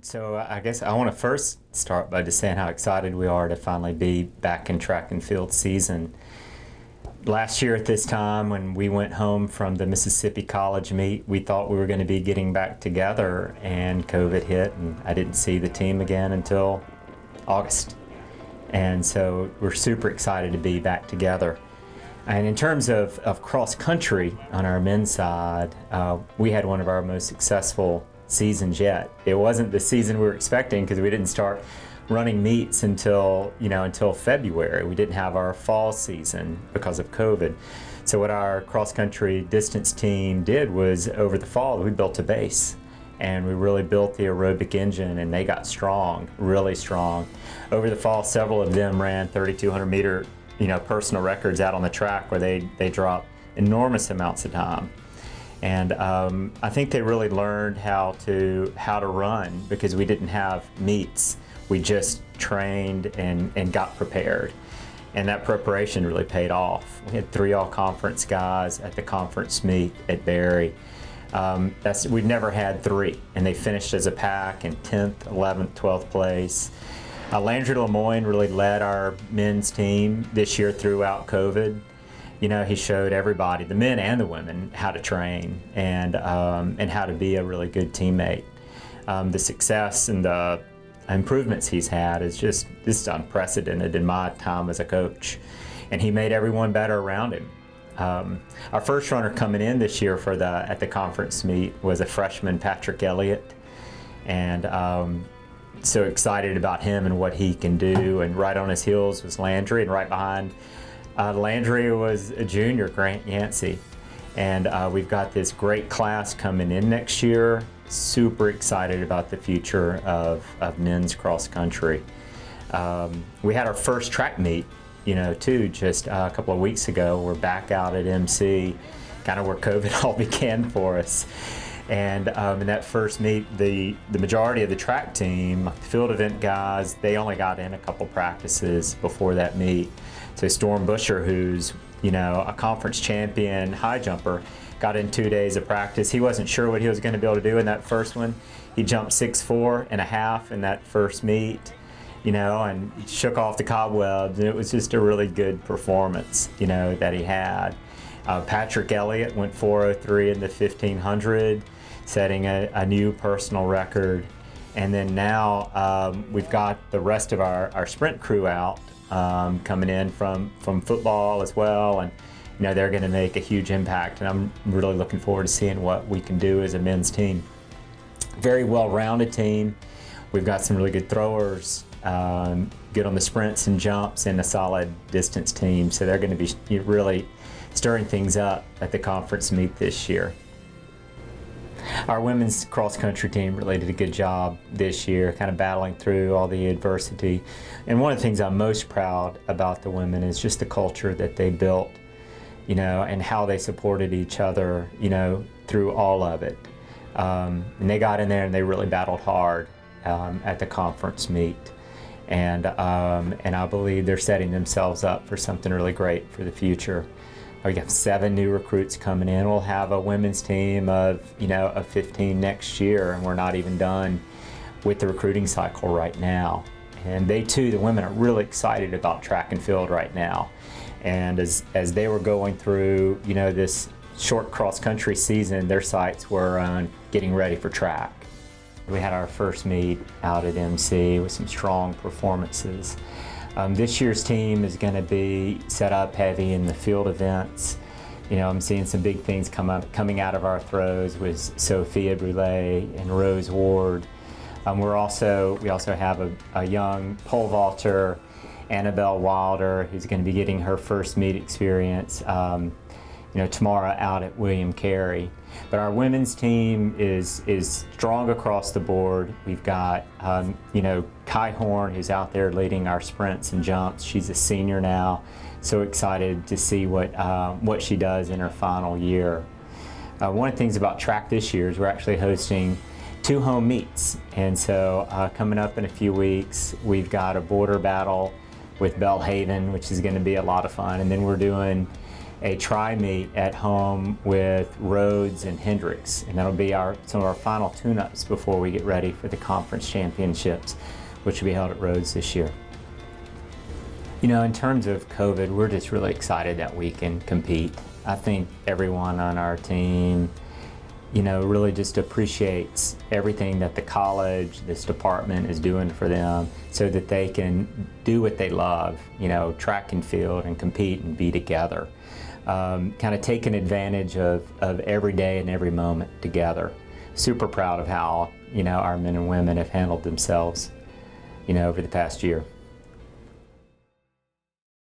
So I guess I want to first start by just saying how excited we are to finally be back in track and field season. Last year at this time, when we went home from the Mississippi College meet, we thought we were going to be getting back together, and COVID hit, and I didn't see the team again until August. And so we're super excited to be back together. And in terms of cross country on our men's side, we had one of our most successful seasons yet. It wasn't the season we were expecting because we didn't start running meets until February. We didn't have our fall season because of COVID. So what our cross country distance team did was over the fall we built a base, and we really built the aerobic engine, and they got strong, really strong. Over the fall, several of them ran 3,200 meter personal records out on the track where they dropped enormous amounts of time. And I think they really learned how to run because we didn't have meets. We just trained and got prepared. And that preparation really paid off. We had 3 all-conference guys at the conference meet at Berry. We've never had 3, and they finished as a pack in 10th, 11th, 12th place. Landry Lemoyne really led our men's team this year throughout COVID. He showed everybody, the men and the women, how to train and how to be a really good teammate. The success and the improvements he's had is just unprecedented in my time as a coach. And he made everyone better around him. Our first runner coming in this year at the conference meet was a freshman, Patrick Elliott. And so excited about him and what he can do. And right on his heels was Landry, and right behind Landry was a junior, Grant Yancey. And we've got this great class coming in next year. Super excited about the future of men's cross country. We had our first track meet, too, just a couple of weeks ago. We're back out at MC, kind of where COVID all began for us. And in that first meet, the majority of the track team, field event guys, they only got in a couple practices before that meet. So Storm Busher, who's a conference champion high jumper, got in 2 days of practice. He wasn't sure what he was going to be able to do in that first one. He jumped 6'4" and a half in that first meet, and he shook off the cobwebs, and it was just a really good performance, that he had. Patrick Elliott went 4:03 in the 1500, setting a new personal record. And then now we've got the rest of our sprint crew out coming in from football as well, and they're going to make a huge impact, and I'm really looking forward to seeing what we can do as a men's team. Very well-rounded team. We've got some really good throwers, good on the sprints and jumps, and a solid distance team, so they're going to be really stirring things up at the conference meet this year. Our women's cross-country team really did a good job this year, kind of battling through all the adversity. And one of the things I'm most proud about the women is just the culture that they built, and how they supported each other, through all of it. And they got in there and they really battled hard at the conference meet. And I believe they're setting themselves up for something really great for the future. We got 7 new recruits coming in. We'll have a women's team of 15 next year, and we're not even done with the recruiting cycle right now. And they too, the women, are really excited about track and field right now. And as they were going through this short cross country season, their sights were on getting ready for track. We had our first meet out at MC with some strong performances. This year's team is going to be set up heavy in the field events. I'm seeing some big things coming out of our throws with Sophia Brulé and Rose Ward. We also have a young pole vaulter, Annabelle Wilder, who's going to be getting her first meet experience tomorrow out at William Carey. But our women's team is strong across the board. We've got Kai Horn, who's out there leading our sprints and jumps. She's a senior now. So excited to see what she does in her final year. One of the things about track this year is we're actually hosting 2 home meets. And so coming up in a few weeks, we've got a border battle with Belhaven, which is going to be a lot of fun. And then we're doing a tri-meet at home with Rhodes and Hendrix, and that'll be some of our final tune-ups before we get ready for the conference championships, which will be held at Rhodes this year. You know, in terms of COVID, we're just really excited that we can compete. I think everyone on our team, you know, really just appreciates everything that the college, this department is doing for them so that they can do what they love, you know, track and field and compete and be together. Kind of taking advantage of every day and every moment together. Super proud of how, you know, our men and women have handled themselves, you know, over the past year.